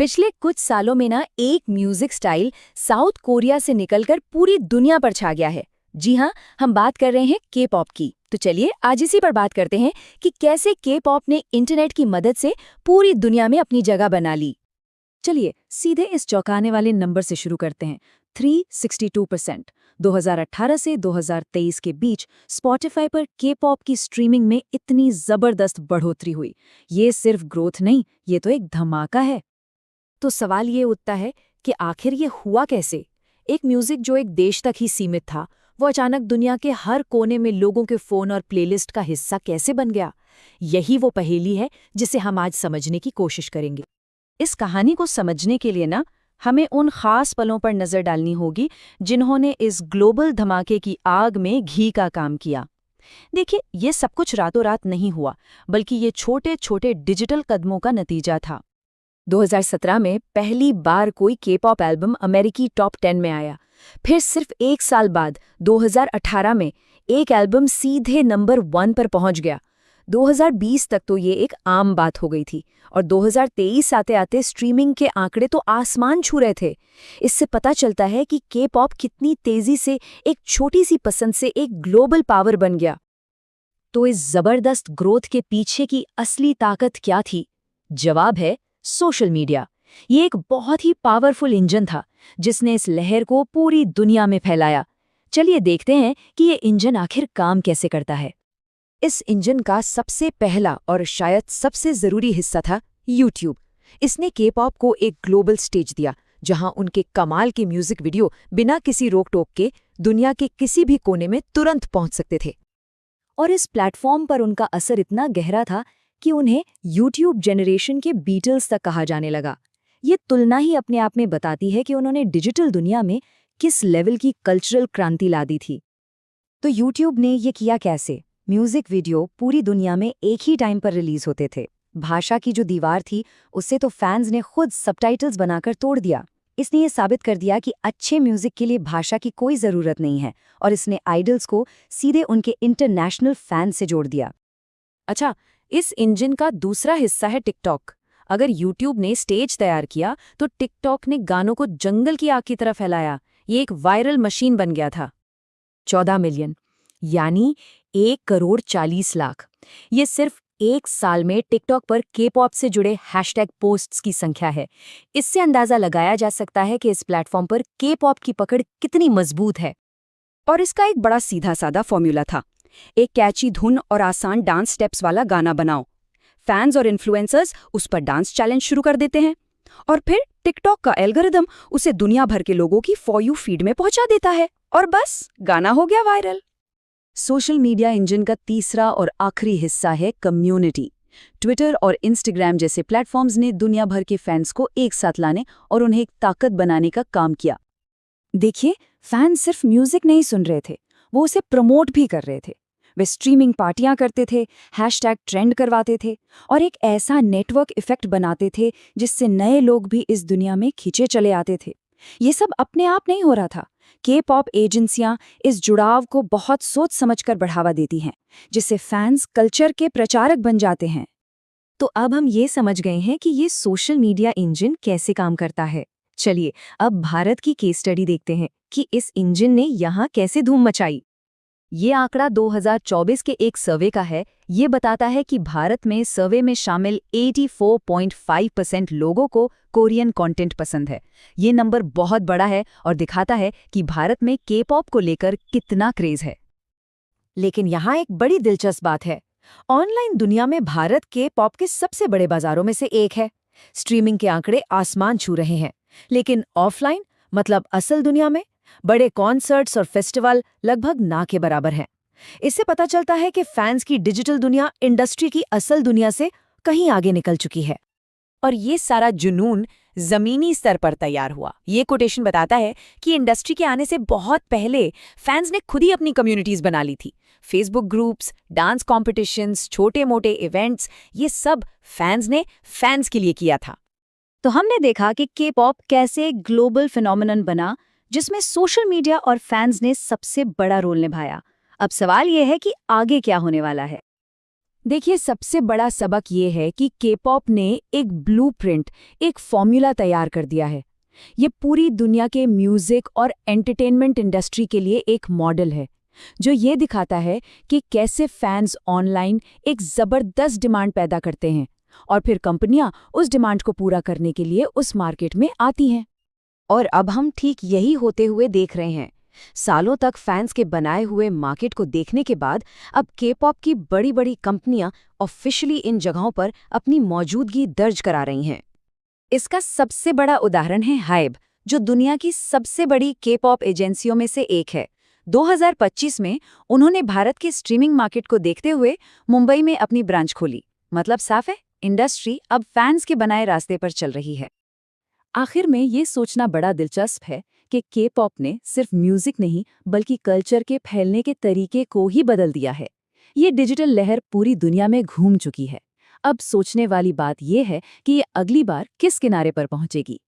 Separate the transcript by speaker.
Speaker 1: पिछले कुछ सालों में ना एक म्यूजिक स्टाइल साउथ कोरिया से निकलकर पूरी दुनिया पर छा गया है। जी हाँ, हम बात कर रहे हैं के पॉप की। तो चलिए आज इसी पर बात करते हैं कि कैसे के पॉप ने इंटरनेट की मदद से पूरी दुनिया में अपनी जगह बना ली। चलिए सीधे इस चौंकाने वाले नंबर से शुरू करते हैं। 362%। 2018 से 2023 के बीच स्पॉटिफाई पर के पॉप की स्ट्रीमिंग में इतनी जबरदस्त बढ़ोतरी हुई। ये सिर्फ ग्रोथ नहीं, ये तो एक धमाका है। तो सवाल ये उठता है कि आखिर ये हुआ कैसे? एक म्यूजिक जो एक देश तक ही सीमित था, वो अचानक दुनिया के हर कोने में लोगों के फोन और प्लेलिस्ट का हिस्सा कैसे बन गया? यही वो पहेली है जिसे हम आज समझने की कोशिश करेंगे। इस कहानी को समझने के लिए ना हमें उन खास पलों पर नजर डालनी होगी जिन्होंने इस ग्लोबल धमाके की आग में घी का काम किया। देखिए, ये सब कुछ रातों रात नहीं हुआ, बल्कि ये छोटे छोटे डिजिटल कदमों का नतीजा था। 2017 में पहली बार कोई के पॉप एल्बम अमेरिकी टॉप 10 में आया। फिर सिर्फ एक साल बाद 2018 में एक एल्बम सीधे नंबर 1 पर पहुंच गया। 2020 तक तो ये एक आम बात हो गई थी और 2023 आते आते स्ट्रीमिंग के आंकड़े तो आसमान छू रहे थे। इससे पता चलता है कि के पॉप कितनी तेजी से एक छोटी सी पसंद से एक ग्लोबल पावर बन गया। तो इस जबरदस्त ग्रोथ के पीछे की असली ताकत क्या थी? जवाब है सोशल मीडिया। ये एक बहुत ही पावरफुल इंजन था जिसने इस लहर को पूरी दुनिया में फैलाया। चलिए देखते हैं कि ये इंजन आखिर काम कैसे करता है। इस इंजन का सबसे पहला और शायद सबसे जरूरी हिस्सा था यूट्यूब। इसने के पॉप को एक ग्लोबल स्टेज दिया जहां उनके कमाल के म्यूजिक वीडियो बिना किसी रोक टोक के दुनिया के किसी भी कोने में तुरंत पहुंच सकते थे। और इस प्लेटफॉर्म पर उनका असर इतना गहरा था कि उन्हें यूट्यूब जनरेशन के बीटल्स तक कहा जाने लगा। ये तुलना ही अपने आप में बताती है कि उन्होंने डिजिटल दुनिया में किस लेवल की कल्चरल क्रांति ला दी थी। तो यूट्यूब ने ये किया कैसे? म्यूजिक वीडियो पूरी दुनिया में एक ही टाइम पर रिलीज होते थे। भाषा की जो दीवार थी उससे तो फैंस ने खुद सबटाइटल्स बनाकर तोड़ दिया। इसने ये साबित कर दिया कि अच्छे म्यूजिक के लिए भाषा की कोई ज़रूरत नहीं है, और इसने आइडल्स को सीधे उनके इंटरनेशनल फैंस से जोड़ दिया। अच्छा, इस इंजन का दूसरा हिस्सा है टिकटॉक। अगर यूट्यूब ने स्टेज तैयार किया तो टिकटॉक ने गानों को जंगल की आग की तरह फैलाया। ये एक वायरल मशीन बन गया था। 14 मिलियन यानी 1,40,00,000। ये सिर्फ एक साल में टिकटॉक पर के पॉप से जुड़े हैशटैग पोस्ट्स की संख्या है। इससे अंदाजा लगाया जा सकता है कि इस प्लेटफॉर्म पर के पॉप की पकड़ कितनी मजबूत है। और इसका एक बड़ा सीधा साधा फॉर्मूला था। एक कैची धुन और आसान डांस स्टेप्स वाला गाना बनाओ। फैंस और इन्फ्लुएंसर्स उस पर डांस चैलेंज शुरू कर देते हैं और फिर टिकटॉक का एल्गोरिदम उसे दुनिया भर के लोगों की फॉर यू फीड में पहुंचा देता है और बस गाना हो गया वायरल। सोशल मीडिया इंजन का तीसरा और आखिरी हिस्सा है कम्युनिटी। ट्विटर और इंस्टाग्राम जैसे प्लेटफॉर्म्स ने दुनिया भर के फैंस को एक साथ लाने और उन्हें एक ताकत बनाने का काम किया। देखिए, फैंस सिर्फ म्यूजिक नहीं सुन रहे थे, वो उसे प्रमोट भी कर रहे थे। वे स्ट्रीमिंग पार्टियां करते थे, हैशटैग ट्रेंड करवाते थे और एक ऐसा नेटवर्क इफेक्ट बनाते थे जिससे नए लोग भी इस दुनिया में खींचे चले आते थे। ये सब अपने आप नहीं हो रहा था। के पॉप एजेंसियां इस जुड़ाव को बहुत सोच समझकर बढ़ावा देती हैं, जिससे फैंस कल्चर के प्रचारक बन जाते हैं। तो अब हम ये समझ गए हैं कि ये सोशल मीडिया इंजन कैसे काम करता है। चलिए अब भारत की केस स्टडी देखते हैं कि इस इंजन ने यहाँ कैसे धूम मचाई। ये आंकड़ा 2024 के एक सर्वे का है। ये बताता है कि भारत में सर्वे में शामिल 84.5% लोगों को कोरियन कंटेंट पसंद है। ये नंबर बहुत बड़ा है और दिखाता है कि भारत में के पॉप को लेकर कितना क्रेज है। लेकिन यहाँ एक बड़ी दिलचस्प बात है। ऑनलाइन दुनिया में भारत के पॉप के सबसे बड़े बाजारों में से एक है। स्ट्रीमिंग के आंकड़े आसमान छू रहे हैं, लेकिन ऑफलाइन मतलब असल दुनिया में बड़े कॉन्सर्ट्स और फेस्टिवल लगभग ना के बराबर हैं। इससे पता चलता है कि फैंस की डिजिटल दुनिया इंडस्ट्री की असल दुनिया से कहीं आगे निकल चुकी है। और ये सारा जुनून जमीनी स्तर पर तैयार हुआ। ये कोटेशन बताता है कि इंडस्ट्री के आने से बहुत पहले फैंस ने खुद ही अपनी कम्युनिटीज बना ली थी। फेसबुक ग्रुप्स, डांस कॉम्पिटिशन्स, छोटे मोटे इवेंट्स, ये सब फैंस ने फैंस के लिए किया था। तो हमने देखा कि के पॉप कैसे ग्लोबल फिनोमिनन बना जिसमें सोशल मीडिया और फैंस ने सबसे बड़ा रोल निभाया। अब सवाल यह है कि आगे क्या होने वाला है। देखिए, सबसे बड़ा सबक ये है कि के-पॉप ने एक ब्लूप्रिंट, एक फॉर्मूला तैयार कर दिया है। ये पूरी दुनिया के म्यूजिक और एंटरटेनमेंट इंडस्ट्री के लिए एक मॉडल है, जो ये दिखाता है कि कैसे फैंस ऑनलाइन एक जबरदस्त डिमांड पैदा करते हैं और फिर कंपनियां उस डिमांड को पूरा करने के लिए उस मार्केट में आती हैं।
Speaker 2: और अब हम ठीक यही होते हुए देख रहे हैं। सालों तक फैंस के बनाए हुए मार्केट को देखने के बाद अब के-पॉप की बड़ी-बड़ी कंपनियां ऑफिशियली इन जगहों पर अपनी मौजूदगी दर्ज करा रही हैं।
Speaker 1: इसका सबसे बड़ा उदाहरण है हाइब, जो दुनिया की सबसे बड़ी के-पॉप एजेंसियों में से एक है। 2025 में उन्होंने भारत के स्ट्रीमिंग मार्केट को देखते हुए मुंबई में अपनी ब्रांच खोली। मतलब साफ है, इंडस्ट्री अब फैंस के बनाए रास्ते पर चल रही है। आखिर में ये सोचना बड़ा दिलचस्प है कि के-पॉप ने सिर्फ म्यूजिक नहीं बल्कि कल्चर के फैलने के तरीके को ही बदल दिया है। ये डिजिटल लहर पूरी दुनिया में घूम चुकी है। अब सोचने वाली बात यह है कि ये अगली बार किस किनारे पर पहुंचेगी।